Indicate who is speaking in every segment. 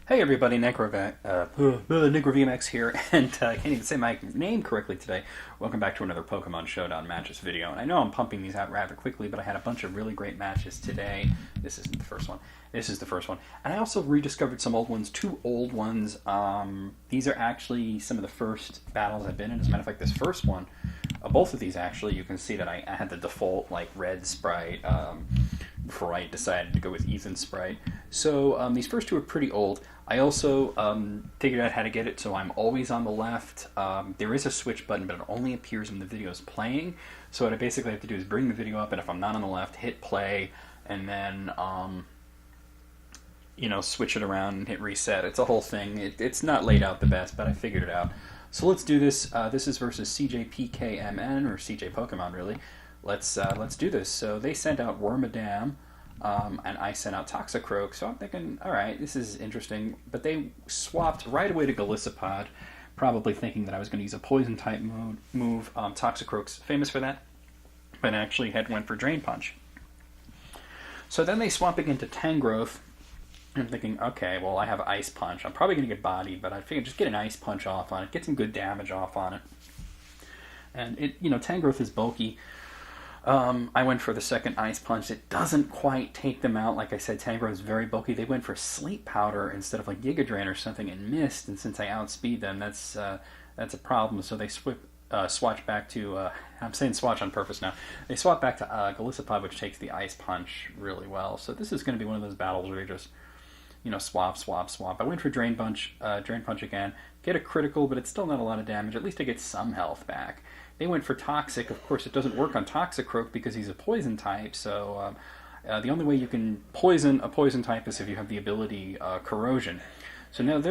Speaker 1: Hey everybody, NegroVMX here, and I can't even say my name correctly today. Welcome back to another Pokemon Showdown matches video. And I know I'm pumping these out rather quickly, but I had a bunch of really great matches today. This isn't the first one. This is the first one. And I also rediscovered some old ones, two old ones. These are actually some of the first battles I've been in. As a matter of fact, this first one, both of these actually, you can see that I had the default like red sprite before I decided to go with Ethan's sprite. So these first two are pretty old. I also figured out how to get it so I'm always on the left. There is a switch button, but it only appears when the video is playing. So what I basically have to do is bring the video up, and if I'm not on the left, hit play, and then switch it around and hit reset. It's a whole thing. It's not laid out the best, but I figured it out. So let's do this. This is versus CJPKMN, or CJ Pokemon, really. Let's do this. So they sent out Wormadam. And I sent out Toxicroak, so I'm thinking, alright, this is interesting. But they swapped right away to Golisopod, probably thinking that I was going to use a poison-type move. Toxicroak's famous for that, but actually went for Drain Punch. So then they swap again to Tangrowth. I'm thinking, okay, well, I have Ice Punch. I'm probably going to get bodied, but I figured just get an Ice Punch off on it, get some good damage off on it. And Tangrowth is bulky. I went for the second Ice Punch. It doesn't quite take them out. Like I said, Tangrowth is very bulky. They went for Sleep Powder instead of like Giga Drain or something and missed. And since I outspeed them, that's a problem. So they swatch back to. I'm saying swatch on purpose now. They swap back to Golisopod, which takes the Ice Punch really well. So this is going to be one of those battles where you just swap. I went for Drain Punch again. Get a critical, but it's still not a lot of damage. At least I get some health back. They went for Toxic. Of course, it doesn't work on Toxicroak because he's a poison type, so the only way you can poison a poison type is if you have the ability Corrosion. So now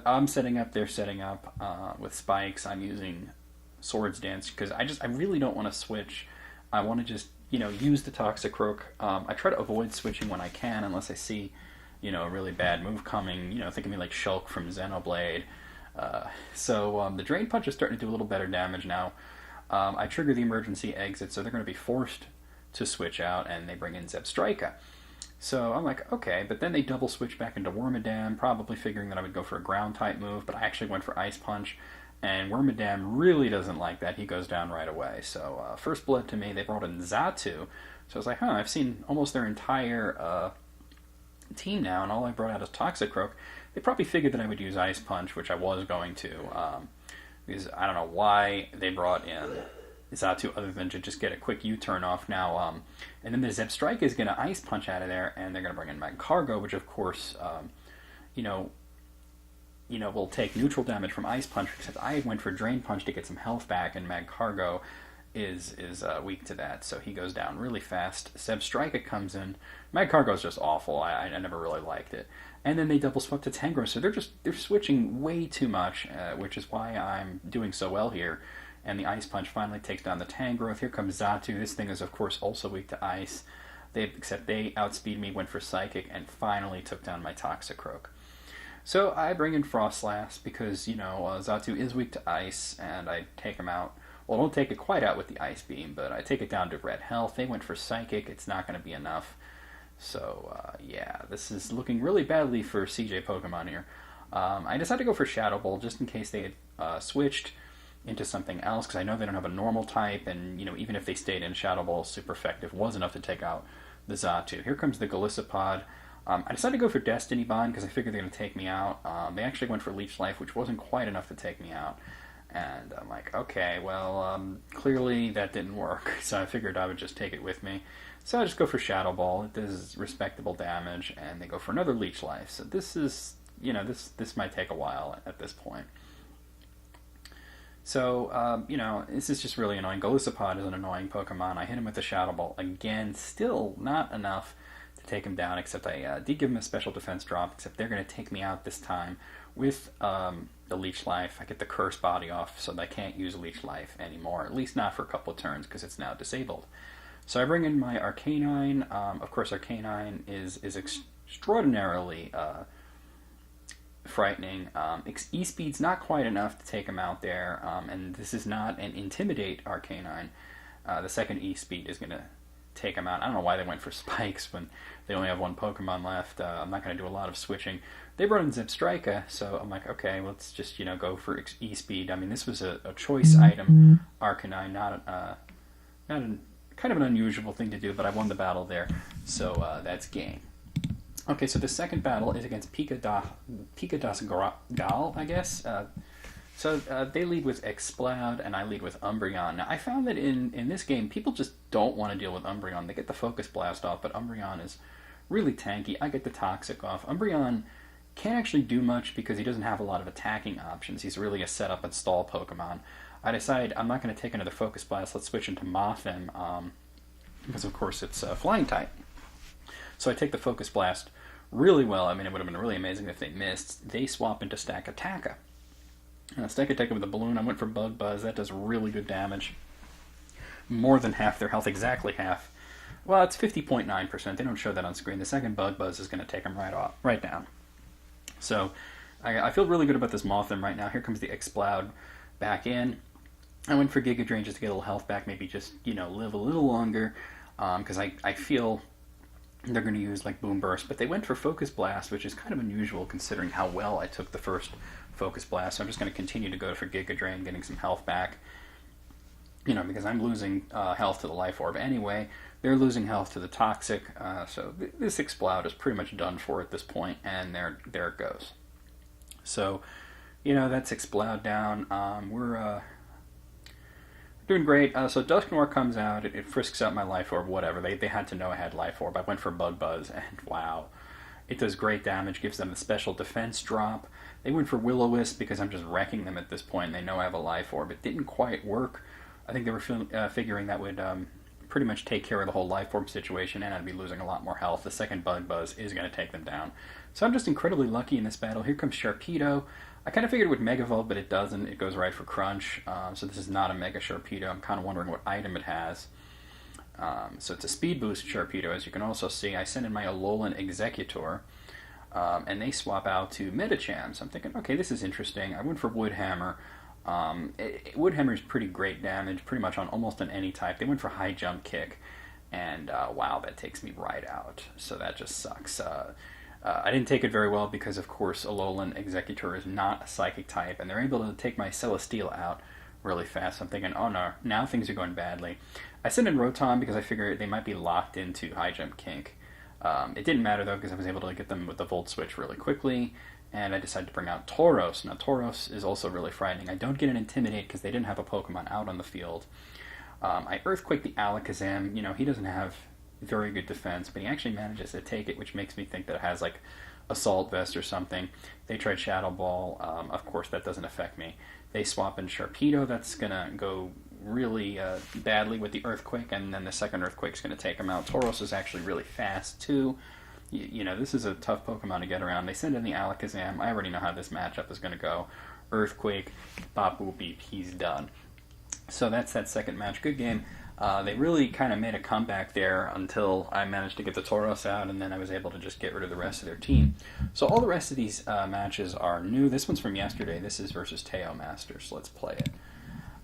Speaker 1: I'm setting up, they're setting up with Spikes. I'm using Swords Dance because I really don't want to switch. I want to just, use the Toxicroak. I try to avoid switching when I can unless I see, a really bad move coming. Think of me like Shulk from Xenoblade. So the Drain Punch is starting to do a little better damage now. I trigger the emergency exit, so they're going to be forced to switch out, and they bring in Zebstrika. So I'm like, okay, but then they double switch back into Wormadam, probably figuring that I would go for a ground-type move, but I actually went for Ice Punch, and Wormadam really doesn't like that. He goes down right away. So first blood to me, they brought in Xatu, so I was like, I've seen almost their entire team now, and all I brought out is Toxicroak. They probably figured that I would use Ice Punch, which I was going to, because I don't know why they brought in Xatu other than to just get a quick U-turn off now. And then the Zebstrika is going to Ice Punch out of there, and they're going to bring in Magcargo, which of course, will take neutral damage from Ice Punch, except I went for Drain Punch to get some health back, and Magcargo is weak to that, so he goes down really fast. Zebstrika comes in. Magcargo is just awful. I never really liked it. And then they double swap to Tangrowth, so they're switching way too much, which is why I'm doing so well here. And the Ice Punch finally takes down the Tangrowth. Here comes Xatu. This thing is, of course, also weak to Ice. Except they outspeed me, went for Psychic, and finally took down my Toxicroak. So I bring in Frostlass because, Xatu is weak to Ice, and I take him out. Well, I don't take it quite out with the Ice Beam, but I take it down to red health. They went for Psychic. It's not going to be enough. So, this is looking really badly for CJ Pokemon here. I decided to go for Shadow Ball just in case they had switched into something else, because I know they don't have a normal type, and, even if they stayed in, Shadow Ball super effective was enough to take out the Xatu. Here comes the Golisopod. I decided to go for Destiny Bond because I figured they're going to take me out. They actually went for Leech Life, which wasn't quite enough to take me out. And I'm like, okay, well, clearly that didn't work, so I figured I would just take it with me. So I just go for Shadow Ball. It does respectable damage, and they go for another Leech Life. So this is, this might take a while at this point. So, this is just really annoying. Golisopod is an annoying Pokemon. I hit him with the Shadow Ball again. Still not enough to take him down, except I did give him a special defense drop, except they're going to take me out this time with the Leech Life. I get the Curse Body off, so I can't use Leech Life anymore, at least not for a couple of turns, because it's now disabled. So I bring in my Arcanine. Of course, Arcanine is extraordinarily frightening. E-Speed's not quite enough to take him out there, and this is not an Intimidate Arcanine. The second E-Speed is going to take him out. I don't know why they went for spikes when they only have one Pokemon left. I'm not going to do a lot of switching. They brought in Zipstrika, so I'm like, okay, let's just, go for E-Speed. I mean, this was a choice item, Arcanine, not an kind of an unusual thing to do, but I won the battle there, so that's game. Okay, so the second battle is against Pikadas Gal, I guess. So they lead with Exploud, and I lead with Umbreon. Now, I found that in this game, people just don't want to deal with Umbreon. They get the Focus Blast off, but Umbreon is really tanky. I get the Toxic off. Umbreon can't actually do much because he doesn't have a lot of attacking options. He's really a setup and stall Pokemon. I decide I'm not going to take another Focus Blast. Let's switch into Mothim, because of course it's Flying type. So I take the Focus Blast really well. I mean, it would have been really amazing if they missed. They swap into Stakataka. Stakataka with a balloon. I went for Bug Buzz. That does really good damage. More than half their health, exactly half. Well, it's 50.9%. They don't show that on screen. The second Bug Buzz is going to take them right down. So I feel really good about this Mothim right now. Here comes the Exploud back in. I went for Giga Drain just to get a little health back, maybe just, live a little longer, because I feel they're going to use like Boom Burst, but they went for Focus Blast, which is kind of unusual considering how well I took the first Focus Blast. So I'm just going to continue to go for Giga Drain, getting some health back, because I'm losing health to the Life Orb anyway. They're losing health to the Toxic, so this Exploud is pretty much done for at this point, and there it goes. So, that's Exploud down. We're doing great. So Dusknoir comes out, it frisks out my Life Orb, whatever. They had to know I had Life Orb. I went for Bug Buzz, and wow. It does great damage, gives them the special defense drop. They went for Will-O-Wisp because I'm just wrecking them at this point. They know I have a Life Orb. It didn't quite work. I think they were figuring that would pretty much take care of the whole Life Orb situation, and I'd be losing a lot more health. The second Bug Buzz is going to take them down. So I'm just incredibly lucky in this battle. Here comes Sharpedo. I kind of figured it would Mega Evolve, but it doesn't. It goes right for Crunch. So this is not a Mega Sharpedo. I'm kind of wondering what item it has. So it's a Speed Boost Sharpedo, as you can also see. I sent in my Alolan Executor, and they swap out to Medicham. So I'm thinking, okay, this is interesting. I went for Woodhammer. Woodhammer is pretty great damage, pretty much on almost on any type. They went for High Jump Kick, and wow, that takes me right out. So that just sucks. I didn't take it very well because, of course, Alolan Executor is not a Psychic type, and they're able to take my Celesteela out really fast. So I'm thinking, oh no, now things are going badly. I sent in Rotom because I figured they might be locked into High Jump Kink. It didn't matter, though, because I was able to get them with the Volt Switch really quickly, and I decided to bring out Tauros. Now, Tauros is also really frightening. I don't get an Intimidate because they didn't have a Pokemon out on the field. I Earthquake the Alakazam. He doesn't have very good defense, but he actually manages to take it, which makes me think that it has like Assault Vest or something. They tried Shadow Ball. Of course, that doesn't affect me. They swap in Sharpedo. That's going to go really badly with the Earthquake, and then the second Earthquake's going to take him out. Tauros is actually really fast, too. This is a tough Pokemon to get around. They send in the Alakazam. I already know how this matchup is going to go. Earthquake, Bop Boop Beep, he's done. So that's that second match. Good game. They really kind of made a comeback there until I managed to get the Tauros out, and then I was able to just get rid of the rest of their team. So all the rest of these matches are new. This one's from yesterday. This is versus Teo Masters. So let's play it.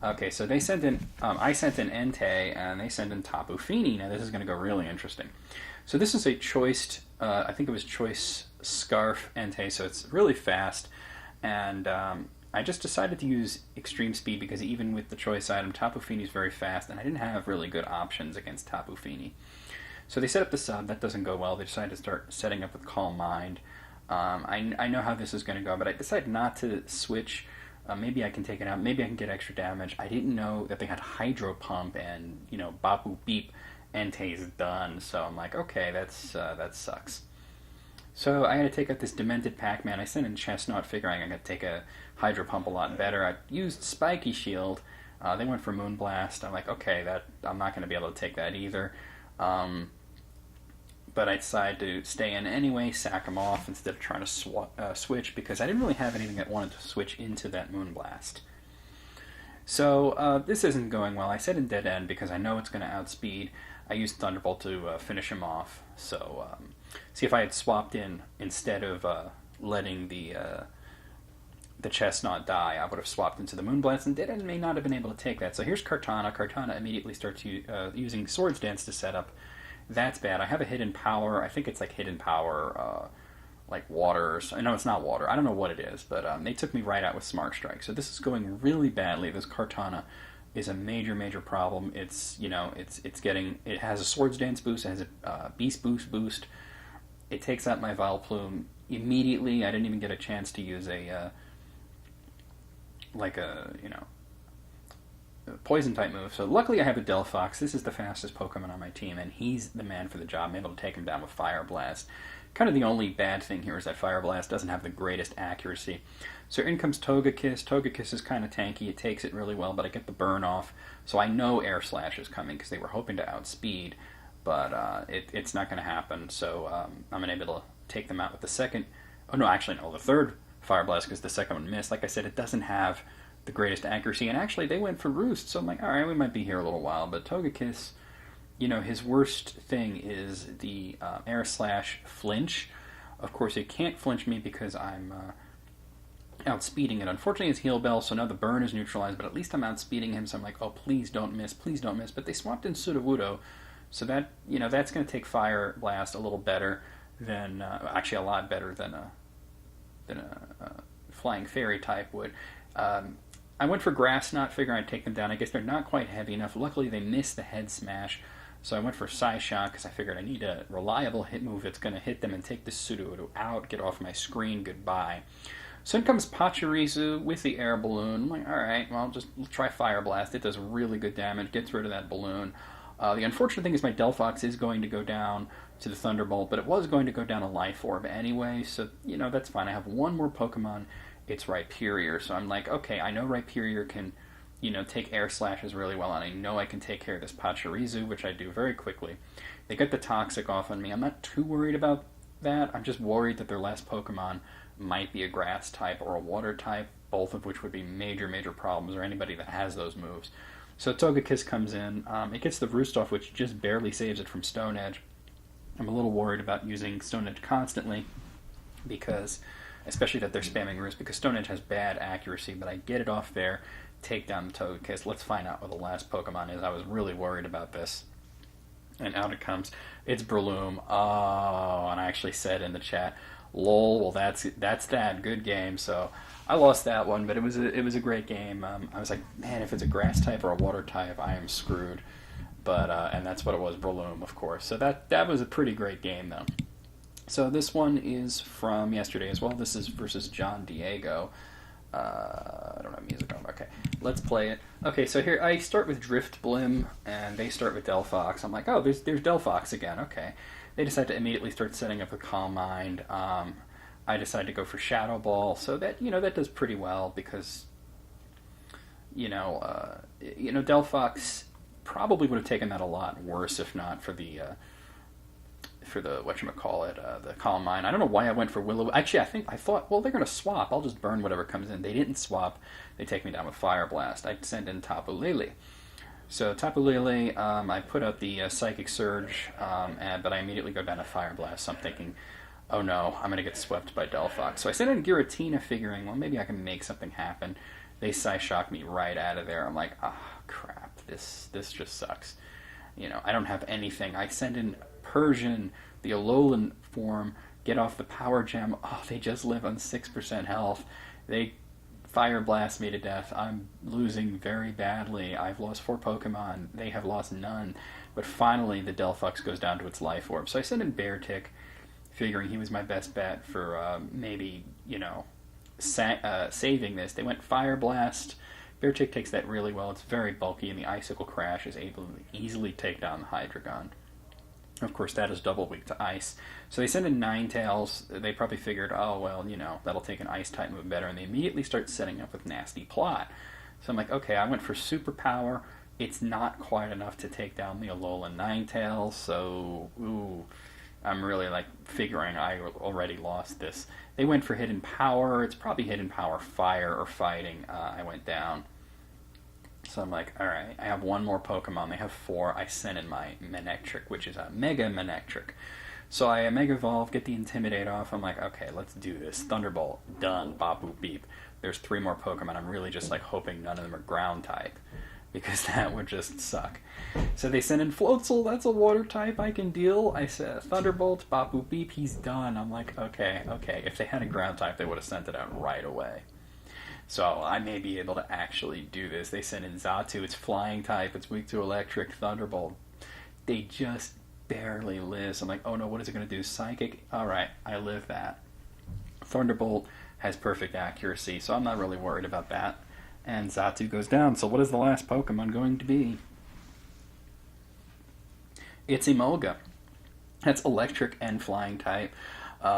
Speaker 1: Okay, so they sent in, I sent in Entei, and they sent in Tapu Fini. Now this is going to go really interesting. So this is a choiced, I think it was Choice Scarf Entei, so it's really fast, and I just decided to use Extreme Speed because even with the choice item, Tapu Fini is very fast, and I didn't have really good options against Tapu Fini. So they set up the sub. That doesn't go well. They decided to start setting up with Calm Mind. I know how this is going to go, but I decided not to switch. Maybe I can take it out. Maybe I can get extra damage. I didn't know that they had Hydro Pump and, Bapu Beep. Entei's done. So I'm like, okay, that sucks. So I had to take out this Demented Pac-Man. I sent in Chestnut figuring I could take a Hydro Pump a lot better. I used Spiky Shield. They went for Moonblast. I'm like, okay, I'm not going to be able to take that either. But I decided to stay in anyway, sack them off instead of trying to switch because I didn't really have anything that wanted to switch into that Moonblast. So this isn't going well. I said in Dead End because I know it's going to outspeed. I used Thunderbolt to finish him off. So see if I had swapped in instead of letting the the Chestnut die, I would have swapped into the Moonblast and may not have been able to take that. So here's Kartana. Kartana immediately starts using Swords Dance to set up. That's bad. I have a hidden power. I think it's like hidden power, like water. No, it's not water. I don't know what it is, but they took me right out with Smart Strike. So this is going really badly. This Kartana is a major problem. It's it has a Swords Dance boost. It has a Beast boost. It takes out my Vileplume immediately. I didn't even get a chance to use a poison type move. So luckily I have a Delphox. This is the fastest Pokemon on my team, and he's the man for the job. I'm able to take him down with Fire Blast. Kind of the only bad thing here is that Fire Blast doesn't have the greatest accuracy. So in comes Togekiss. Togekiss is kind of tanky. It takes it really well, but I get the burn off. So I know Air Slash is coming because they were hoping to outspeed, but it's not going to happen. So I'm unable to take them out with the second. Oh no, actually no, the third Fire Blast because the second one missed. Like I said, it doesn't have the greatest accuracy, and actually they went for Roost. So I'm like, all right, we might be here a little while. But Togekiss, his worst thing is the Air Slash flinch. Of course, it can't flinch me because I'm outspeeding it. Unfortunately, it's Heal Bell, so now the burn is neutralized, but at least I'm outspeeding him, so I'm like, oh, please don't miss. But they swapped in Sudowoodo, so that, that's going to take Fire Blast a little better than, actually a lot better than a Flying Fairy type would. I went for Grass Knot, figuring I'd take them down. I guess they're not quite heavy enough. Luckily, they missed the Head Smash, so I went for Psyshock because I figured I need a reliable hit move that's going to hit them and take this Sudowoodo out, get off my screen, goodbye. So in comes Pachirisu with the Air Balloon. I'm like, alright, well, just try Fire Blast. It does really good damage, gets rid of that balloon. The unfortunate thing is my Delphox is going to go down to the Thunderbolt, but it was going to go down a Life Orb anyway, so, that's fine. I have one more Pokemon. It's Rhyperior, so I'm like, okay, I know Rhyperior can, take Air Slashes really well, and I know I can take care of this Pachirisu, which I do very quickly. They get the Toxic off on me. I'm not too worried about that. I'm just worried that their last Pokemon might be a Grass type or a Water type, both of which would be major problems, or anybody that has those moves. So Togekiss comes in. It gets the Roost off, which just barely saves it from Stone Edge. I'm a little worried about using Stone Edge constantly, because, especially that they're spamming Roost, because Stone Edge has bad accuracy, but I get it off there, take down the Togekiss. Let's find out what the last Pokemon is. I was really worried about this. And out it comes. It's Breloom. Oh, and I actually said in the chat, lol, well that's that. Good game. So I lost that one, but it was a great game. I was like, man, if it's a Grass type or a Water type, I am screwed. But and that's what it was, Breloom, of course. So that was a pretty great game, though. So this one is from yesterday as well. This is versus John Diego. I don't have music on. Okay, let's play it. Okay, so here I start with Drift Blim, and they start with Delphox. I'm like, oh, there's Delphox again. Okay. They decide to immediately start setting up a Calm Mind. I decide to go for Shadow Ball, so that that does pretty well because Delphox probably would have taken that a lot worse if not for the whatchamacallit, the Calm Mind. I don't know why I went for Willow. Actually, I thought, well, they're going to swap. I'll just burn whatever comes in. They didn't swap. They take me down with Fire Blast. I send in Tapu Lele. So Tapu Lele, I put out the Psychic Surge, but I immediately go down to Fire Blast. So I'm thinking, oh no, I'm going to get swept by Delphox. So I send in Giratina figuring, well, maybe I can make something happen. They Psyshock me right out of there. I'm like, ah, oh, crap, this just sucks. I don't have anything. I send in Persian, the Alolan form, get off the Power Gem. Oh, they just live on 6% health. They Fire Blast me to death. I'm losing very badly. I've lost 4 Pokemon. They have lost none. But finally, the Delphox goes down to its Life Orb. So I sent in Beartick, figuring he was my best bet for maybe, saving this. They went Fire Blast. Beartick takes that really well. It's very bulky, and the Icicle Crash is able to easily take down the Hydreigon. Of course, that is double weak to Ice. So they send in Ninetales. They probably figured, oh, well, that'll take an Ice-type move better. And they immediately start setting up with Nasty Plot. So I'm like, okay, I went for Superpower. It's not quite enough to take down the Alolan Ninetales. So, I'm really, figuring I already lost this. They went for Hidden Power. It's probably Hidden Power Fire or Fighting. I went down. So I'm like, alright, I have one more Pokemon. They have 4. I sent in my Manectric, which is a Mega Manectric. So I Mega Evolve, get the Intimidate off. I'm like, okay, let's do this. Thunderbolt, done. Bop, boop, beep. There's 3 more Pokemon. I'm really just like hoping none of them are Ground type, because that would just suck. So they send in Floatzel. That's a Water type I can deal. I said Thunderbolt, Bop, boop, beep. He's done. I'm like, okay. If they had a Ground type, they would have sent it out right away. So I may be able to actually do this. They send in Xatu. It's Flying type. It's weak to Electric. Thunderbolt. They just barely live. So I'm like, oh no, what is it going to do? Psychic? Alright, I live that. Thunderbolt has perfect accuracy, so I'm not really worried about that. And Xatu goes down. So what is the last Pokemon going to be? It's Emolga. That's Electric and Flying type.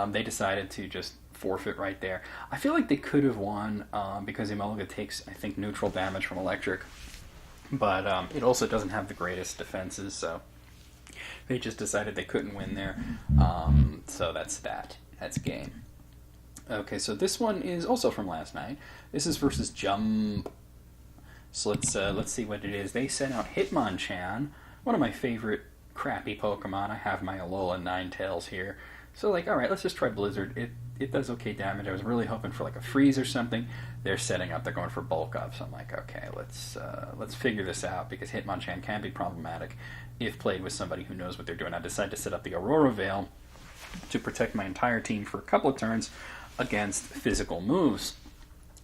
Speaker 1: They decided to just forfeit right there. I feel like they could have won because Emolga takes, I think, neutral damage from Electric. But it also doesn't have the greatest defenses, so they just decided they couldn't win there. So that's that. That's game. Okay, so this one is also from last night. This is versus Jump. So let's see what it is. They sent out Hitmonchan, one of my favorite crappy Pokemon. I have my Alola Ninetales here. So like, alright, let's just try Blizzard. It does okay damage. I was really hoping for like a freeze or something. They're setting up, they're going for bulk up. So I'm like, okay, let's figure this out, because Hitmonchan can be problematic if played with somebody who knows what they're doing. I decided to set up the Aurora Veil to protect my entire team for a couple of turns against physical moves.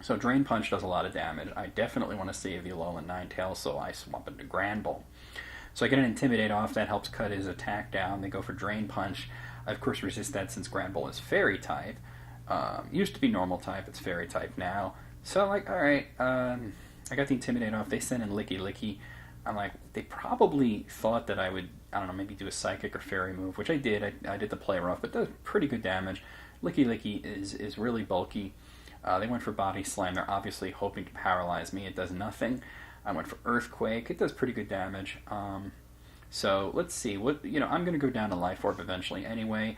Speaker 1: So Drain Punch does a lot of damage. I definitely want to save the Alolan Ninetales, so I swap into Granbull. So I get an Intimidate off, that helps cut his attack down. They go for Drain Punch. I of course resist that since Granbull is Fairy type. Used to be Normal type, it's Fairy type now. So I'm like, alright, I got the Intimidate off. They send in Licky Licky. I'm like, they probably thought that I would, I don't know, maybe do a Psychic or Fairy move, which I did. I did the play rough, but it does pretty good damage. Licky Licky is really bulky. They went for Body Slam. They're obviously hoping to paralyze me. It does nothing. I went for Earthquake. It does pretty good damage. So let's see. I'm going to go down to Life Orb eventually anyway.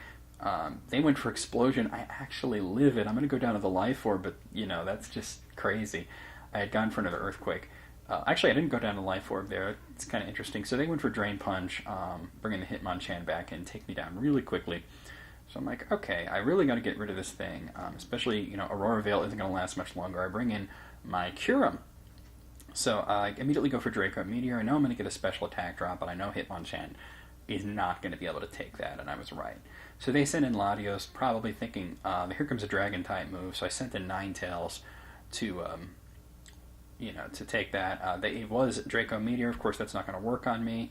Speaker 1: They went for Explosion. I actually live it. I'm going to go down to the Life Orb, but, that's just crazy. I had gone for another Earthquake. Actually, I didn't go down to Life Orb there. It's kind of interesting. So they went for Drain Punch, bringing the Hitmonchan back and take me down really quickly. So I'm like, okay, I really got to get rid of this thing. Especially, Aurora Veil isn't going to last much longer. I bring in my Kyurem. So I immediately go for Draco Meteor. I know I'm going to get a special attack drop, but I know Hitmonchan is not going to be able to take that, and I was right. So they sent in Latios, probably thinking, here comes a Dragon-type move. So I sent in Ninetales to take that. It was Draco Meteor. Of course, that's not going to work on me.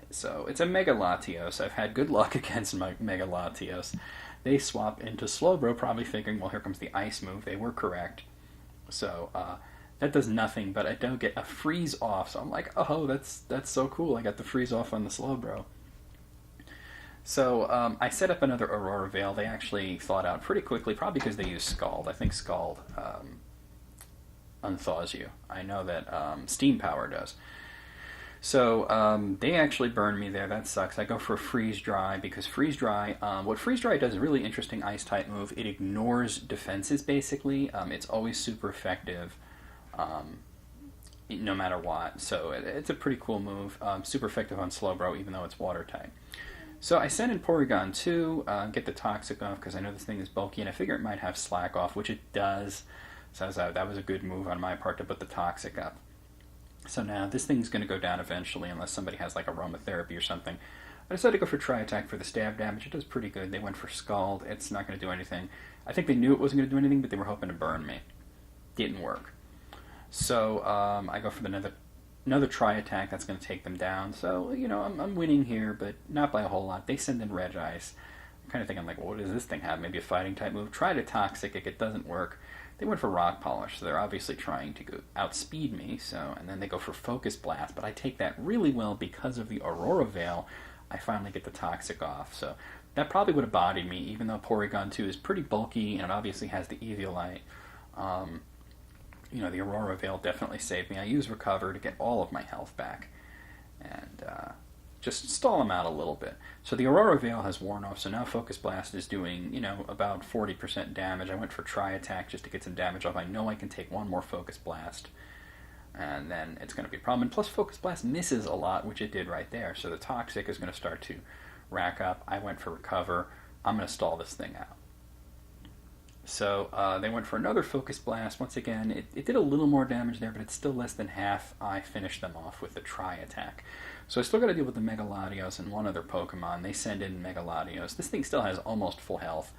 Speaker 1: So it's a Mega Latios. I've had good luck against my Mega Latios. They swap into Slowbro, probably thinking, well, here comes the Ice move. They were correct. So that does nothing, but I don't get a freeze off. So I'm like, oh, that's so cool. I got the freeze off on the Slowbro. So I set up another Aurora Veil. They actually thawed out pretty quickly, probably because they use Scald. I think Scald unthaws you. I know that Steam Power does. So they actually burned me there. That sucks. I go for Freeze Dry because Freeze Dry, what Freeze Dry does is a really interesting Ice type move. It ignores defenses basically. It's always super effective, no matter what. So it's a pretty cool move. Super effective on Slowbro, even though it's Water type. So I send in Porygon 2, get the Toxic off because I know this thing is bulky, and I figure it might have Slack off, which it does. So that was a good move on my part to put the Toxic up. So now this thing's going to go down eventually unless somebody has like aromatherapy or something. I decided to go for Tri-Attack for the stab damage. It does pretty good. They went for Scald. It's not going to do anything. I think they knew it wasn't going to do anything, but they were hoping to burn me. Didn't work. So I go for another Tri-Attack. That's going to take them down. So, I'm winning here, but not by a whole lot. They send in Regice. I'm kind of thinking, like, well, what does this thing have? Maybe a fighting type move. Try to Toxic. It doesn't work. They went for Rock Polish, so they're obviously trying to outspeed me. And then they go for Focus Blast, but I take that really well because of the Aurora Veil. I finally get the Toxic off, so that probably would have bodied me, even though Porygon 2 is pretty bulky and it obviously has the Eviolite. The Aurora Veil definitely saved me. I use Recover to get all of my health back and just stall them out a little bit. So the Aurora Veil has worn off, so now Focus Blast is doing, about 40% damage. I went for Tri-Attack just to get some damage off. I know I can take one more Focus Blast, and then it's going to be a problem. And plus Focus Blast misses a lot, which it did right there, so the Toxic is going to start to rack up. I went for recover. I'm going to stall this thing out. So they went for another Focus Blast. Once again, it did a little more damage there, but it's still less than half. I finished them off with the Tri Attack. So I still got to deal with the Mega Latios and one other Pokemon. They send in Mega Latios. This thing still has almost full health.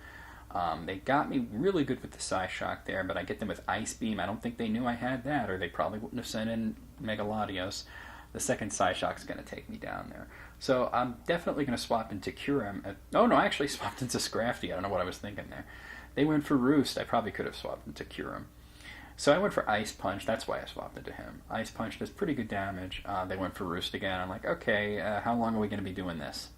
Speaker 1: They got me really good with the Psyshock there, but I get them with Ice Beam. I don't think they knew I had that, or they probably wouldn't have sent in Mega Latios. The second Psyshock's going to take me down there. So I'm definitely going to swap into Kyurem. Oh no, I actually swapped into Scrafty. I don't know what I was thinking there. They went for Roost. I probably could have swapped into Kyurem. So I went for Ice Punch. That's why I swapped into him. Ice Punch does pretty good damage. They went for Roost again. I'm like, okay, how long are we going to be doing this?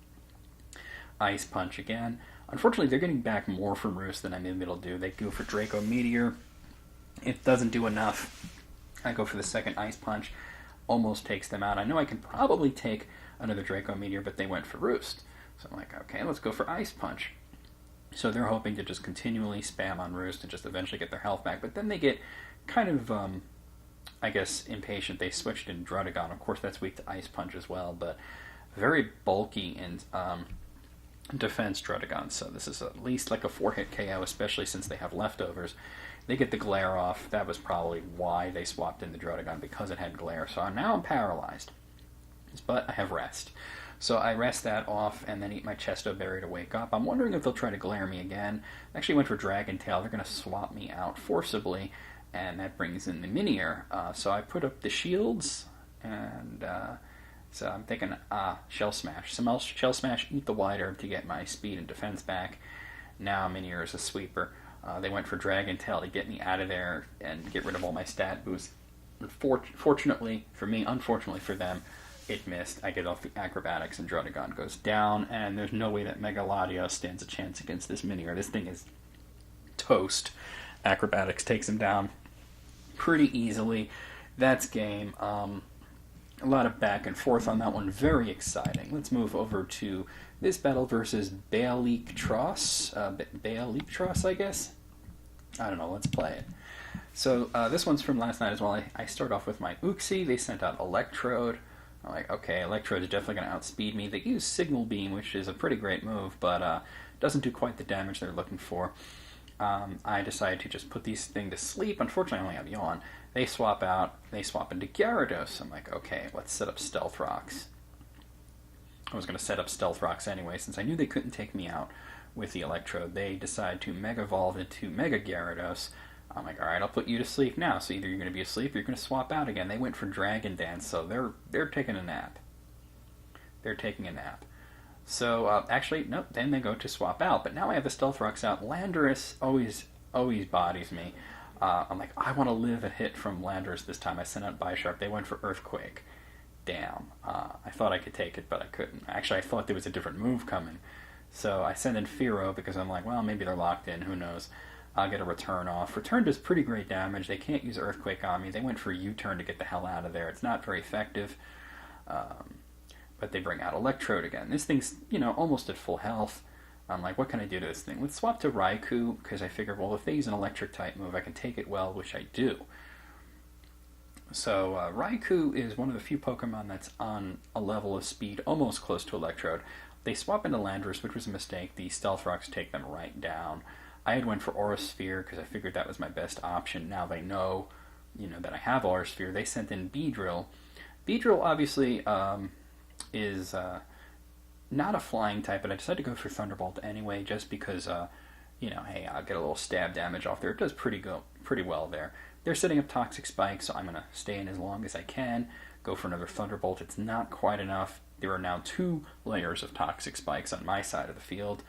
Speaker 1: Ice Punch again. Unfortunately, they're getting back more from Roost than I'm able to do. They go for Draco Meteor. It doesn't do enough. I go for the second Ice Punch. Almost takes them out. I know I can probably take another Draco Meteor, but they went for Roost. So I'm like, okay, let's go for Ice Punch. So they're hoping to just continually spam on Roost and just eventually get their health back. But then they get kind of, I guess, impatient. They switched in Druddigon. Of course, that's weak to Ice Punch as well, but very bulky in defense Druddigon. So this is at least like a 4-hit KO, especially since they have leftovers. They get the Glare off. That was probably why they swapped in the Druddigon, because it had Glare. So now I'm paralyzed. But I have Rest. So I rest that off and then eat my Chesto Berry to wake up. I'm wondering if they'll try to Glare me again. I actually went for Dragon Tail. They're going to swap me out forcibly, and that brings in the Minior. So I put up the shields, and so I'm thinking, Shell Smash. So Shell Smash, eat the White Herb to get my speed and defense back. Now Minior is a sweeper. They went for Dragon Tail to get me out of there and get rid of all my stat boosts. Fortunately for me, unfortunately for them, it missed. I get off the Acrobatics and Druddigon goes down, and there's no way that Mega Latios stands a chance against this Minior. This thing is toast. Acrobatics takes him down pretty easily. That's game. A lot of back and forth on that one. Very exciting. Let's move over to this battle versus Baeliktross. Baeliktross, I guess? I don't know. Let's play it. So this one's from last night as well. I start off with my Uxie. They sent out Electrode. I'm like, okay, Electrode is definitely going to outspeed me. They use Signal Beam, which is a pretty great move, but doesn't do quite the damage they're looking for. I decide to just put these things to sleep. Unfortunately, I only have Yawn. They swap out. They swap into Gyarados. I'm like, okay, let's set up Stealth Rocks. I was going to set up Stealth Rocks anyway, since I knew they couldn't take me out with the Electrode. They decide to Mega Evolve into Mega Gyarados. I'm like, all right, I'll put you to sleep now. So either you're going to be asleep or you're going to swap out again. They went for Dragon Dance, so they're taking a nap. They're taking a nap. So actually, nope. Then they go to swap out. But now I have the Stealth Rocks out. Landorus always bodies me. I'm like, I want to live a hit from Landorus this time. I sent out Bisharp. They went for Earthquake. Damn. I thought I could take it, but I couldn't. Actually, I thought there was a different move coming. So I sent in Fearow because I'm like, well, maybe they're locked in. Who knows? I'll get a Return off. Return does pretty great damage. They can't use Earthquake on me. They went for U-turn to get the hell out of there. It's not very effective. But they bring out Electrode again. This thing's, almost at full health. I'm like, what can I do to this thing? Let's swap to Raikou, because I figured, well, if they use an Electric-type move, I can take it well, which I do. So Raikou is one of the few Pokemon that's on a level of speed almost close to Electrode. They swap into Landorus, which was a mistake. The Stealth Rocks take them right down. I had went for Aura Sphere because I figured that was my best option. Now they know, that I have Aura Sphere. They sent in Beedrill. Beedrill obviously is not a flying type, but I decided to go for Thunderbolt anyway, just because, hey, I'll get a little stab damage off there. It does pretty well there. They're setting up Toxic Spike, so I'm going to stay in as long as I can. Go for another Thunderbolt. It's not quite enough. There are now 2 layers of Toxic Spikes on my side of the field.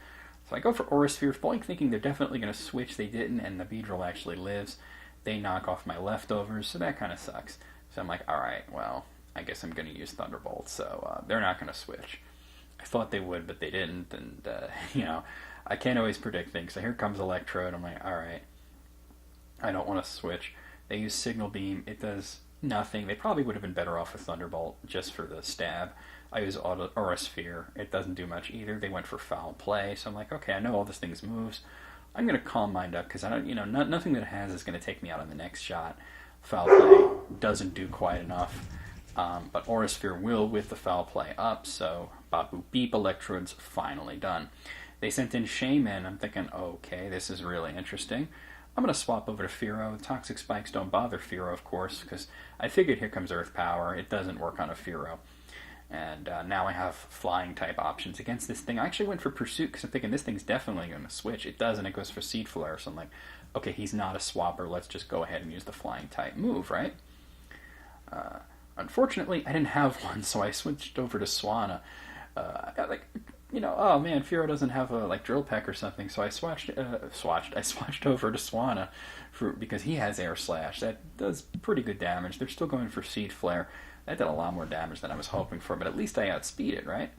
Speaker 1: So I go for Aura Sphere, fully thinking they're definitely going to switch. They didn't, and the Beedrill actually lives. They knock off my leftovers, so that kind of sucks. So I'm like, alright, well, I guess I'm going to use Thunderbolt, so they're not going to switch. I thought they would, but they didn't, and, I can't always predict things. So here comes Electrode. I'm like, alright, I don't want to switch. They use Signal Beam. It does nothing. They probably would have been better off with Thunderbolt, just for the stab. I use Aura Sphere. It doesn't do much either. They went for Foul Play, so I'm like, okay, I know all this thing's moves. I'm going to Calm Mind up, because I don't, nothing that it has is going to take me out on the next shot. Foul Play doesn't do quite enough, but Aura Sphere will with the Foul Play up, so Bop boop beep, electrodes, finally done. They sent in Shaman. I'm thinking, okay, this is really interesting. I'm going to swap over to Fearow. Toxic Spikes don't bother Fearow, of course, because I figured here comes Earth Power. It doesn't work on a Fearow. And now I have flying type options against this thing. I actually went for Pursuit because I'm thinking this thing's definitely going to switch. It doesn't. It goes for Seed Flare. So I'm like, okay, he's not a swapper. Let's just go ahead and use the flying type move, right? Unfortunately, I didn't have one, so I switched over to Swanna. Oh man, Fearow doesn't have a Drill Peck or something, so I swatched over to Swanna because he has Air Slash. That does pretty good damage. They're still going for Seed Flare. That did a lot more damage than I was hoping for, but at least I outspeed it, right?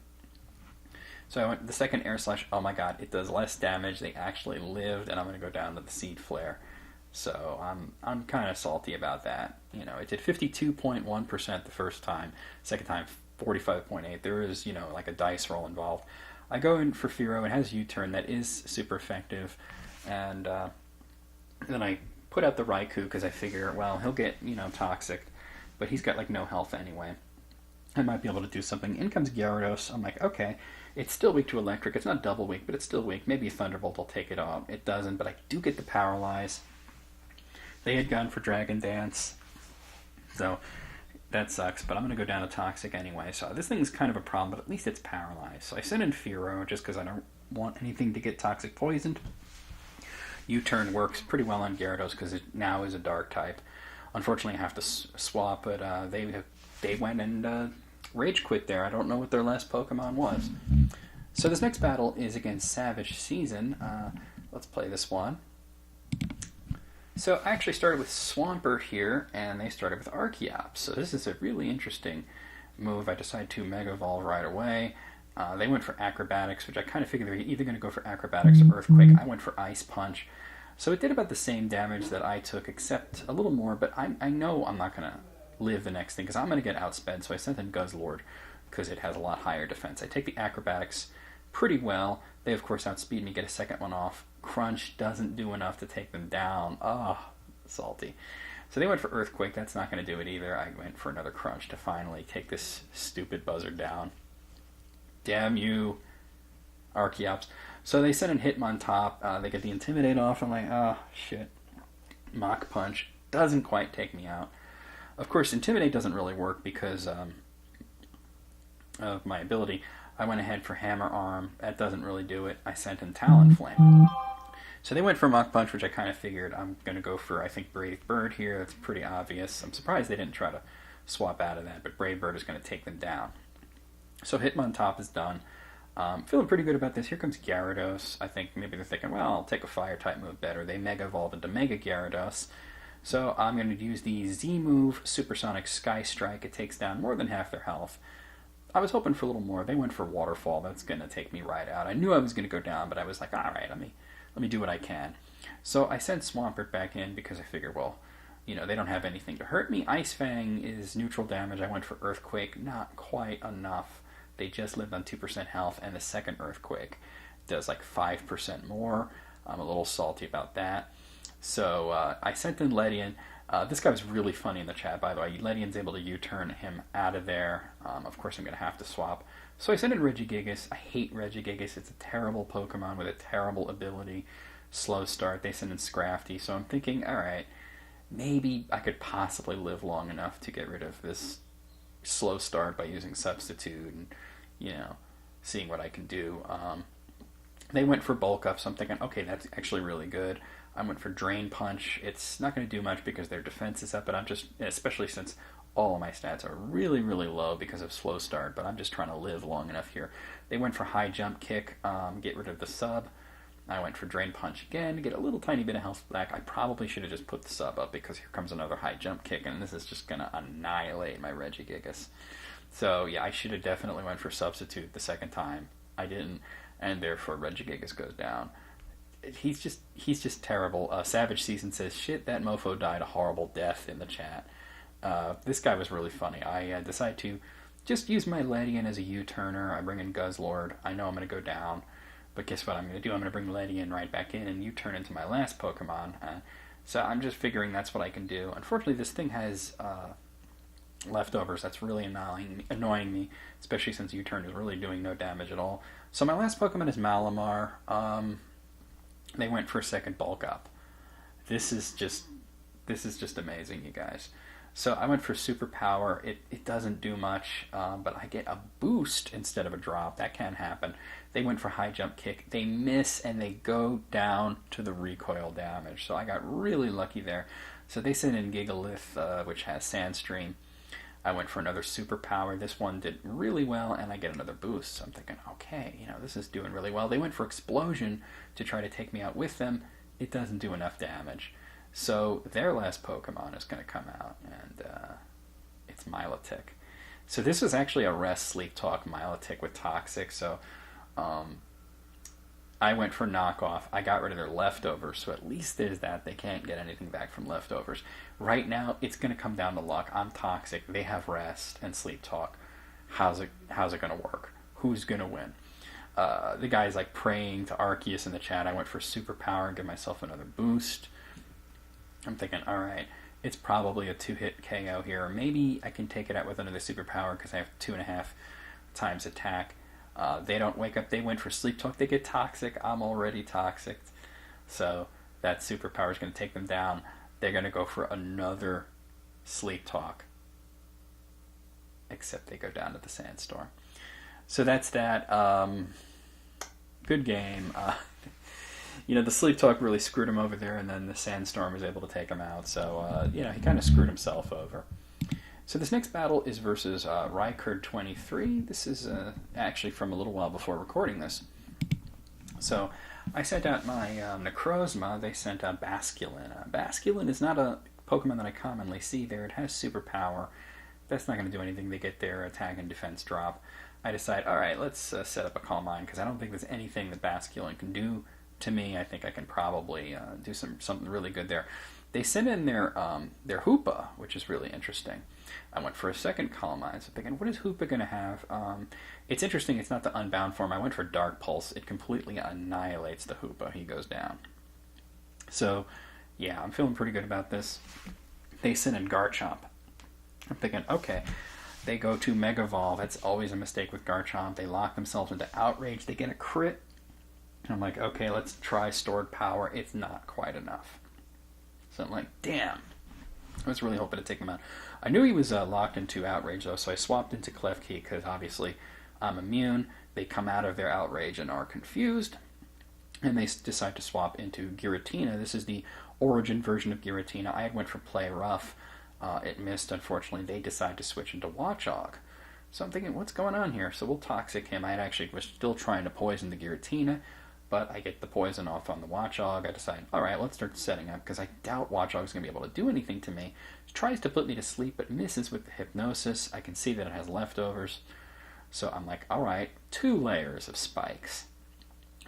Speaker 1: So I went the second Air Slash. Oh my god, it does less damage. They actually lived, and I'm going to go down to the Seed Flare. So I'm kind of salty about that. It did 52.1% the first time. Second time, 45.8. There is, like a dice roll involved. I go in for Fearow. It has U-turn. That is super effective. And then I put out the Raikou because I figure, well, he'll get, Toxic. But he's got, no health anyway. I might be able to do something. In comes Gyarados. I'm like, okay, it's still weak to Electric. It's not double weak, but it's still weak. Maybe a Thunderbolt will take it off. It doesn't, but I do get the Paralyze. They had gone for Dragon Dance. So that sucks, but I'm going to go down to Toxic anyway. So this thing's kind of a problem, but at least it's paralyzed. So I sent in Fearow just because I don't want anything to get Toxic poisoned. U-turn works pretty well on Gyarados because it now is a Dark type. Unfortunately, I have to swap, but they went and Rage Quit there. I don't know what their last Pokemon was. So this next battle is against Savage Season. Let's play this one. So I actually started with Swampert here, and they started with Archeops. So this is a really interesting move. I decided to Mega Evolve right away. They went for Acrobatics, which I kind of figured they were either going to go for Acrobatics or Earthquake. I went for Ice Punch. So it did about the same damage that I took, except a little more, but I know I'm not going to live the next thing, because I'm going to get outsped, so I sent in Guzzlord, because it has a lot higher defense. I take the Acrobatics pretty well. They, of course, outspeed me, get a second one off. Crunch doesn't do enough to take them down. Salty. So they went for Earthquake. That's not going to do it either. I went for another Crunch to finally take this stupid buzzard down. Damn you, Archeops. So they send in Hitmontop. They get the Intimidate off. I'm like, shit. Mach Punch doesn't quite take me out. Of course, Intimidate doesn't really work because of my ability. I went ahead for Hammer Arm. That doesn't really do it. I sent in Talonflame. So they went for Mach Punch, which I kind of figured. I'm going to go for, I think, Brave Bird here. That's pretty obvious. I'm surprised they didn't try to swap out of that, but Brave Bird is going to take them down. So Hitmontop is done. Feeling pretty good about this. Here comes Gyarados. I think maybe they're thinking, well, I'll take a Fire-type move better. They Mega Evolve into Mega Gyarados. So I'm going to use the Z move, Supersonic Sky Strike. It takes down more than half their health. I was hoping for a little more. They went for Waterfall. That's going to take me right out. I knew I was going to go down, but I was like, all right, let me do what I can. So I sent Swampert back in because I figured, well, they don't have anything to hurt me. Ice Fang is neutral damage. I went for Earthquake. Not quite enough. They just lived on 2% health, and the second Earthquake does 5% more. I'm a little salty about that. So I sent in Ledian. This guy was really funny in the chat, by the way. Ledian's able to U-turn him out of there. Of course, I'm going to have to swap. So I sent in Regigigas. I hate Regigigas. It's a terrible Pokemon with a terrible ability. Slow start. They sent in Scrafty. So I'm thinking, all right, maybe I could possibly live long enough to get rid of this slow start by using Substitute and, seeing what I can do. They went for Bulk Up, so I'm thinking, okay, that's actually really good. I went for Drain Punch. It's not going to do much because their defense is up, but I'm just, especially since all of my stats are really, really low because of slow start, but I'm just trying to live long enough here. They went for High Jump Kick, get rid of the sub. I went for Drain Punch again to get a little tiny bit of health back. I probably should have just put the sub up because here comes another High Jump Kick, and this is just going to annihilate my Regigigas. So, yeah, I should have definitely went for Substitute the second time. I didn't, and therefore Regigigas goes down. He's just terrible. Savage Season says, shit, that mofo died a horrible death in the chat. This guy was really funny. I decided to just use my Ledian as a U-turner. I bring in Guzzlord. I know I'm going to go down. But guess what I'm going to do? I'm going to bring Ledian right back in and U-turn into my last Pokemon. So I'm just figuring that's what I can do. Unfortunately, this thing has leftovers. That's really annoying me, especially since U-turn is really doing no damage at all. So my last Pokemon is Malamar. They went for a second bulk up. This is just amazing, you guys. So I went for superpower. It doesn't do much, but I get a boost instead of a drop. That can happen. They went for high jump kick. They miss and they go down to the recoil damage. So I got really lucky there. So they sent in Gigalith, which has Sandstream. I went for another superpower. This one did really well, and I get another boost. So I'm thinking, okay, this is doing really well. They went for Explosion to try to take me out with them. It doesn't do enough damage. So their last Pokemon is going to come out, and it's Milotic. So this was actually a Rest Sleep Talk Milotic with Toxic. So I went for knockoff. I got rid of their leftovers, so at least there's that. They can't get anything back from leftovers. Right now, it's going to come down to luck. I'm Toxic. They have Rest and Sleep Talk. How's it going to work? Who's going to win? The guy's like praying to Arceus in the chat. I went for superpower and give myself another boost. I'm thinking, all right, it's probably a 2-hit KO here. Maybe I can take it out with another superpower because I have 2.5 times attack. They don't wake up. They went for Sleep Talk. They get Toxic. I'm already Toxic. So that superpower is going to take them down. They're going to go for another Sleep Talk. Except they go down to the Sandstorm. So that's that. Good game. The Sleep Talk really screwed him over there, and then the Sandstorm was able to take him out. So, he kind of screwed himself over. So this next battle is versus Rykerd23. This is actually from a little while before recording this. So I sent out my Necrozma. They sent out Basculin. Basculin is not a Pokemon that I commonly see there. It has superpower. That's not going to do anything. They get their attack and defense drop. I decide, all right, let's set up a Calm Mind, because I don't think there's anything that Basculin can do to me. I think I can probably do something really good there. They sent in their Hoopa, which is really interesting. I went for a second Calm Mind, so thinking, what is Hoopa going to have? It's interesting, it's not the Unbound form. I went for Dark Pulse. It completely annihilates the Hoopa. He goes down. So, yeah, I'm feeling pretty good about this. They sent in Garchomp. I'm thinking, okay, they go to Mega Evolve. That's always a mistake with Garchomp. They lock themselves into Outrage. They get a crit. I'm like, okay, let's try Stored Power. It's not quite enough. So I'm like, damn. I was really hoping to take him out. I knew he was locked into Outrage, though, so I swapped into Klefki, because obviously I'm immune. They come out of their Outrage and are confused, and they decide to swap into Giratina. This is the origin version of Giratina. I had went for Play Rough. It missed, unfortunately. They decide to switch into Watchog. So I'm thinking, what's going on here? So we'll Toxic him. I actually was still trying to poison the Giratina, but I get the poison off on the Watchog. I decide, all right, let's start setting up, because I doubt Watchog's going to be able to do anything to me. It tries to put me to sleep, but misses with the Hypnosis. I can see that it has leftovers. So I'm like, all right, 2 layers of spikes.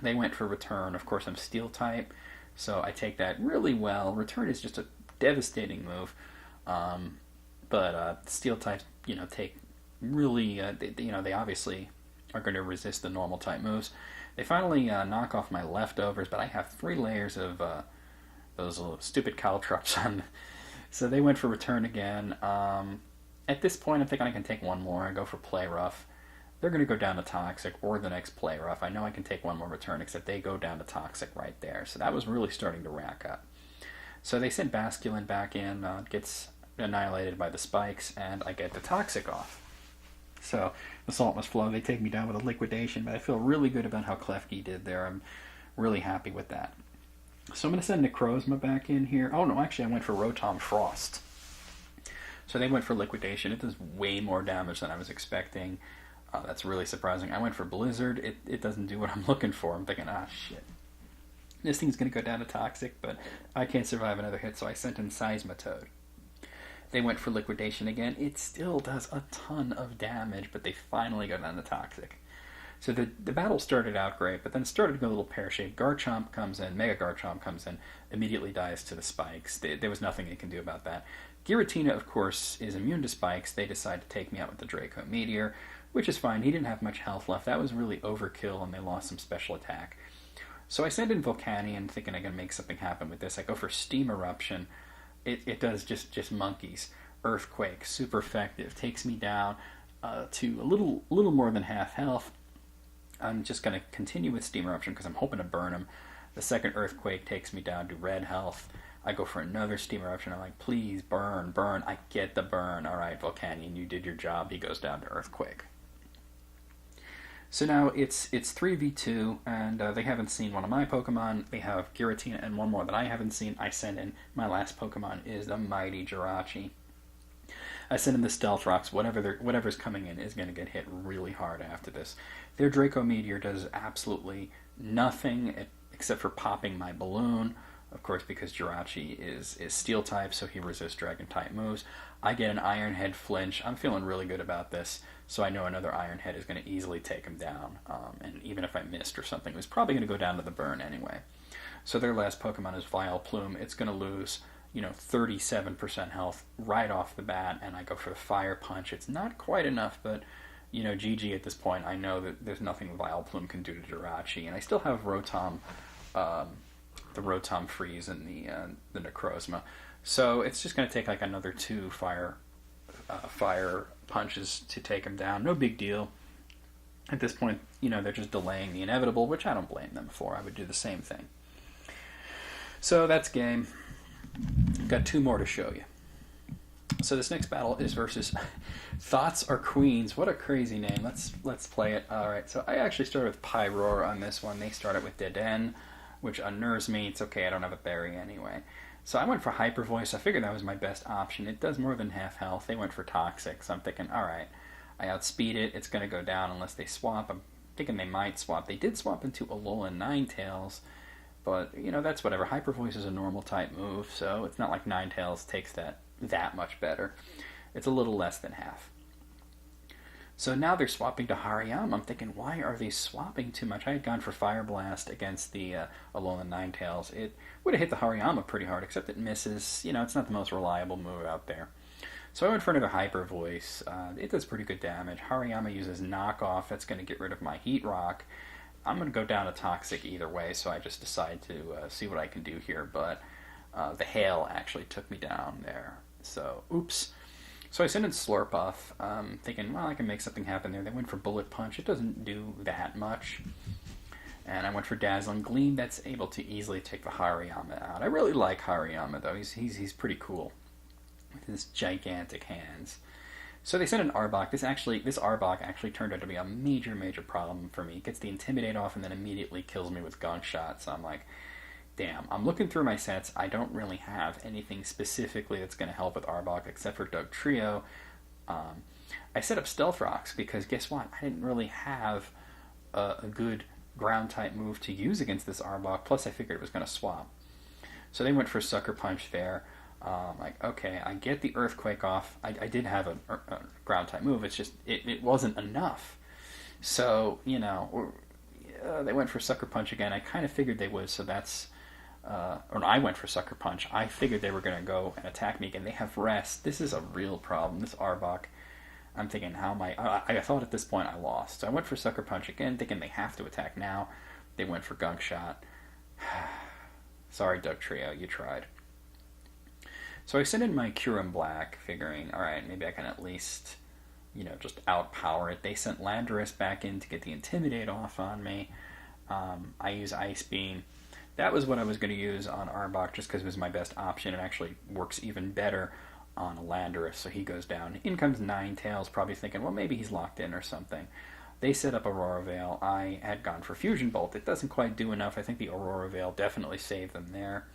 Speaker 1: They went for Return. Of course, I'm Steel type, so I take that really well. Return is just a devastating move. But Steel types, take really, they obviously are going to resist the normal type moves. They finally knock off my leftovers, but I have 3 layers of those little stupid Caltrops on. So they went for Return again. At this point, I'm thinking I can take one more. I go for Play Rough. They're going to go down to Toxic or the next Play Rough. I know I can take one more Return, except they go down to Toxic right there. So that was really starting to rack up. So they sent Basculin back in, gets annihilated by the spikes, and I get the Toxic off. So the Salt Must Flow. They take me down with a Liquidation, but I feel really good about how Klefki did there. I'm really happy with that. So I'm going to send Necrozma back in here. Oh, no, actually, I went for Rotom Frost. So they went for Liquidation. It does way more damage than I was expecting. That's really surprising. I went for Blizzard. It doesn't do what I'm looking for. I'm thinking, shit. This thing's going to go down to Toxic, but I can't survive another hit, so I sent in Seismitoad. They went for Liquidation again. It still does a ton of damage, but they finally go down to Toxic. So the battle started out great, but then started to go a little pear-shaped. Garchomp comes in, Mega Garchomp comes in, immediately dies to the spikes. There was nothing they can do about that. Giratina, of course, is immune to spikes. They decide to take me out with the Draco Meteor, which is fine. He didn't have much health left. That was really overkill, and they lost some special attack. So I send in Volcanion, thinking I can make something happen with this. I go for Steam Eruption. It does just monkeys. Earthquake, super effective, takes me down to a little more than half health. I'm just going to continue with Steam Eruption because I'm hoping to burn him. The second Earthquake takes me down to red health. I go for another Steam Eruption. I'm like, please, burn, burn. I get the burn. All right, Volcanion, you did your job. He goes down to Earthquake. So now it's 3v2, and they haven't seen one of my Pokemon. They have Giratina and one more that I haven't seen. I send in my last Pokemon is the mighty Jirachi. I send in the Stealth Rocks. Whatever's coming in is going to get hit really hard after this. Their Draco Meteor does absolutely nothing except for popping my balloon. Of course, because Jirachi is Steel type, so he resists Dragon type moves. I get an Iron Head flinch. I'm feeling really good about this, so I know another Iron Head is going to easily take him down. And even if I missed or something, it was probably going to go down to the burn anyway. So their last Pokemon is Vileplume. It's going to lose 37% health right off the bat, and I go for the Fire Punch. It's not quite enough, but GG at this point. I know that there's nothing Vileplume can do to Jirachi, and I still have Rotom, the Rotom Freeze and the Necrozma. So it's just going to take like another 2 fire punches to take him down. No big deal. At this point, they're just delaying the inevitable, which I don't blame them for. I would do the same thing. So that's game. Got 2 more to show you. So this next battle is versus Thoughts Are Queens. What a crazy name. Let's play it. All right. So I actually started with Pyroar on this one. They started with Deden, which unnerves me. It's okay. I don't have a berry anyway. So I went for Hyper Voice. I figured that was my best option. It does more than half health. They went for Toxic. So I'm thinking, all right, I outspeed it. It's going to go down unless they swap. I'm thinking they might swap. They did swap into Alolan Ninetales. But, that's whatever. Hyper Voice is a normal type move, so it's not like Ninetales takes that much better. It's a little less than half. So now they're swapping to Hariyama. I'm thinking, why are they swapping too much? I had gone for Fire Blast against the Alolan Ninetales. It would have hit the Hariyama pretty hard, except it misses. It's not the most reliable move out there. So I went for another Hyper Voice. It does pretty good damage. Hariyama uses Knockoff. That's going to get rid of my Heat Rock. I'm going to go down to Toxic either way, so I just decide to see what I can do here. But the Hail actually took me down there. So, oops. So I sent in Slurpuff, thinking, well, I can make something happen there. They went for Bullet Punch. It doesn't do that much. And I went for Dazzling Gleam. That's able to easily take the Hariyama out. I really like Hariyama, though. He's pretty cool with his gigantic hands. So they sent an Arbok. This Arbok actually turned out to be a major, major problem for me. It gets the Intimidate off and then immediately kills me with Gunk Shot. So I'm like, damn. I'm looking through my sets. I don't really have anything specifically that's going to help with Arbok except for Doug Trio. I set up Stealth Rocks because guess what? I didn't really have a good ground-type move to use against this Arbok. Plus I figured it was going to swap. So they went for Sucker Punch there. Like, okay, I get the Earthquake off. I did have a ground-type move. It's just, it wasn't enough. So, they went for Sucker Punch again. I kind of figured they would, so that's... or I went for Sucker Punch. I figured they were going to go and attack me again. They have Rest. This is a real problem. This Arbok, I'm thinking, how am I thought at this point I lost. So I went for Sucker Punch again, thinking they have to attack now. They went for Gunk Shot. Sorry, Doug Trio, you tried. So I sent in my Kyurem Black, figuring, alright, maybe I can at least, just outpower it. They sent Landorus back in to get the Intimidate off on me. I use Ice Beam. That was what I was going to use on Arbok just because it was my best option. It actually works even better on Landorus, so he goes down. In comes Ninetales, probably thinking, well, maybe he's locked in or something. They set up Aurora Veil. I had gone for Fusion Bolt. It doesn't quite do enough. I think the Aurora Veil definitely saved them there.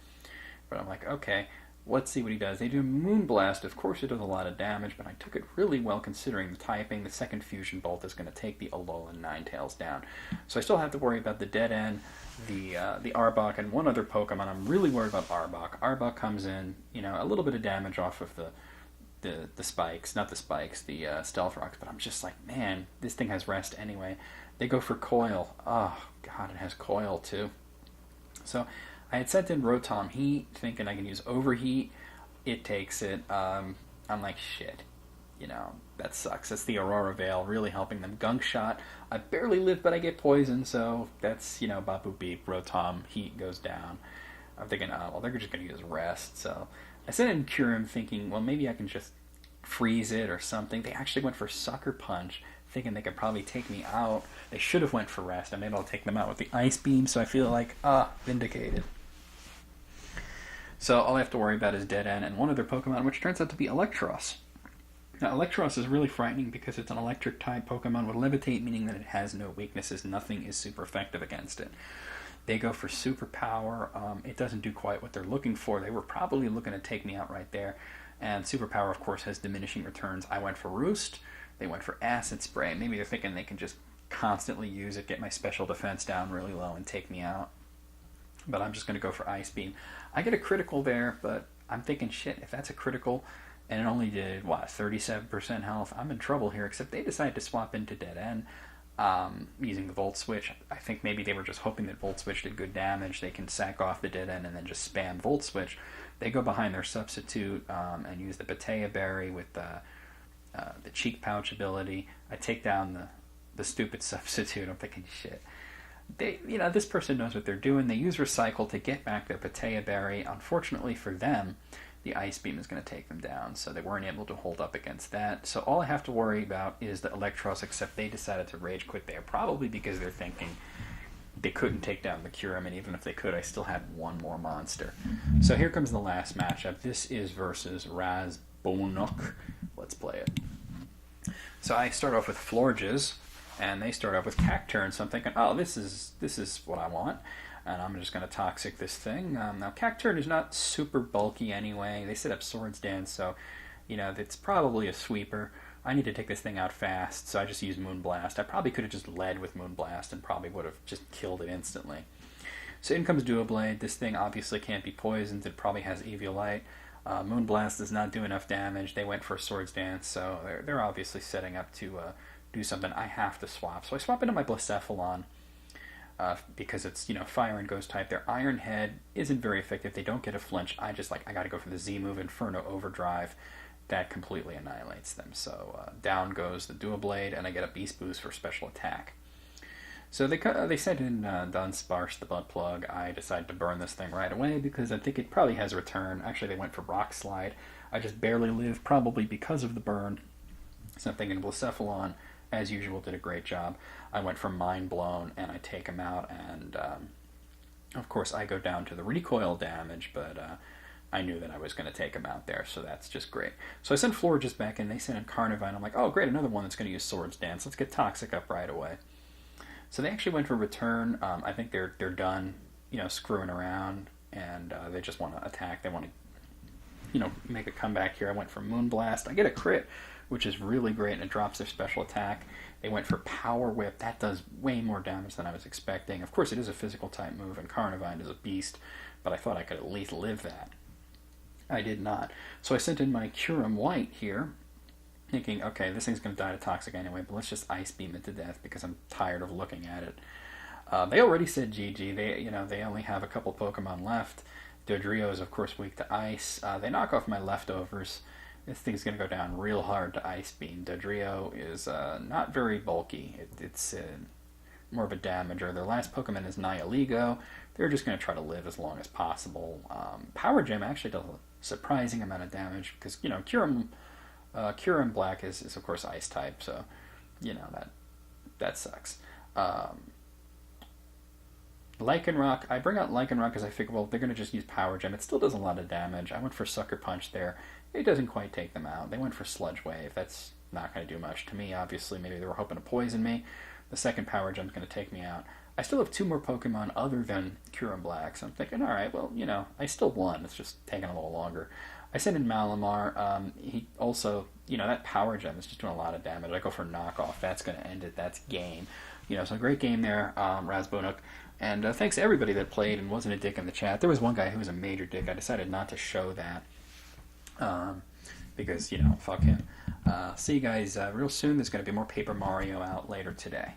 Speaker 1: But I'm like, okay, let's see what he does. They do Moonblast. Of course it does a lot of damage, but I took it really well considering the typing. The second Fusion Bolt is going to take the Alolan Ninetales down. So I still have to worry about the Dead End, the Arbok, and one other Pokemon. I'm really worried about Arbok. Arbok comes in, a little bit of damage off of the spikes. Not the spikes, the Stealth Rocks, but I'm just like, man, this thing has Rest anyway. They go for Coil. Oh, God, it has Coil too. So I had sent in Rotom Heat, thinking I can use Overheat. It takes it. I'm like, shit. That sucks. That's the Aurora Veil really helping them. Gunk Shot. I barely live, but I get poison, so that's, Bapu Beep. Rotom Heat goes down. I'm thinking, oh, well, they're just going to use Rest. So I sent in Kyurem thinking, well, maybe I can just freeze it or something. They actually went for Sucker Punch, thinking they could probably take me out. They should have went for Rest. I maybe I'll take them out with the Ice Beam, so I feel like, vindicated. So all I have to worry about is Dead End and one other Pokemon, which turns out to be Electros. Now, Electros is really frightening because it's an electric-type Pokemon with Levitate, meaning that it has no weaknesses. Nothing is super effective against it. They go for Superpower. It doesn't do quite what they're looking for. They were probably looking to take me out right there. And Superpower, of course, has diminishing returns. I went for Roost. They went for Acid Spray. Maybe they're thinking they can just constantly use it, get my special defense down really low, and take me out. But I'm just going to go for Ice Beam. I get a critical there, but I'm thinking, shit, if that's a critical and it only did, 37% health, I'm in trouble here, except they decided to swap into Dead End using the Volt Switch. I think maybe they were just hoping that Volt Switch did good damage. They can sack off the Dead End and then just spam Volt Switch. They go behind their substitute and use the Patea Berry with the Cheek Pouch ability. I take down the stupid substitute. I'm thinking, shit. This person knows what they're doing. They use Recycle to get back their Patea Berry. Unfortunately for them, the Ice Beam is going to take them down, so they weren't able to hold up against that. So all I have to worry about is the Electros, except they decided to Rage Quit there, probably because they're thinking they couldn't take down the Kyurem, and even if they could, I still had one more monster. So here comes the last matchup. This is versus Razbonuk. Let's play it. So I start off with Florges, and they start off with Cacturne, so I'm thinking, oh, this is what I want. And I'm just going to Toxic this thing. Now, Cacturne is not super bulky anyway. They set up Swords Dance, so, it's probably a sweeper. I need to take this thing out fast, so I just used Moonblast. I probably could have just led with Moonblast and probably would have just killed it instantly. So in comes Doublade. This thing obviously can't be poisoned. It probably has Eviolite. Moonblast does not do enough damage. They went for Swords Dance, so they're obviously setting up to do something. I have to swap. So I swap into my Blacephalon. Because it's, fire and ghost type. Their Iron Head isn't very effective. They don't get a flinch. I got to go for the Z move, Inferno Overdrive. That completely annihilates them. So down goes the Doublade, and I get a Beast Boost for special attack. So they sent in Dunsparce, the Butt Plug. I decided to burn this thing right away because I think it probably has a return. Actually, they went for Rock Slide. I just barely lived, probably because of the burn. So I'm thinking Blacephalon, as usual, did a great job. I went for Mind Blown, and I take him out, and of course I go down to the recoil damage, but I knew that I was going to take him out there, so that's just great. So I sent Florges back in, they sent in Carnivine. I'm like, oh great, another one that's going to use Swords Dance. Let's get Toxic up right away. So they actually went for Return. I think they're done, screwing around, and they just want to attack. They want to, make a comeback here. I went for Moonblast. I get a crit, which is really great, and it drops their special attack. They went for Power Whip. That does way more damage than I was expecting. Of course, it is a physical type move, and Carnivine is a beast, but I thought I could at least live that. I did not. So I sent in my Kyurem White here, thinking, okay, this thing's going to die to Toxic anyway, but let's just Ice Beam it to death because I'm tired of looking at it. They already said GG. They only have a couple Pokemon left. Dodrio is, of course, weak to Ice. They knock off my Leftovers. This thing's going to go down real hard to Ice Beam. Dodrio is not very bulky. It's more of a damager. Their last Pokemon is Nihilego. They're just going to try to live as long as possible. Power Gem actually does a surprising amount of damage because, Kyurem Black is of course Ice type, so, that sucks. Lycanroc, I bring out Lycanroc because I figure, well, they're going to just use Power Gem. It still does a lot of damage. I went for Sucker Punch there. It doesn't quite take them out. They went for Sludge Wave. That's not going to do much to me, obviously. Maybe they were hoping to poison me. The second Power Gem's going to take me out. I still have two more Pokemon other than Kyurem Black, so I'm thinking, alright, well, I still won. It's just taking a little longer. I sent in Malamar. He also, that Power Gem is just doing a lot of damage. I go for Knockoff. That's going to end it. That's game. So a great game there, Razbonuk. And thanks to everybody that played and wasn't a dick in the chat. There was one guy who was a major dick. I decided not to show that. Because, fuck him. See you guys real soon. There's going to be more Paper Mario out later today.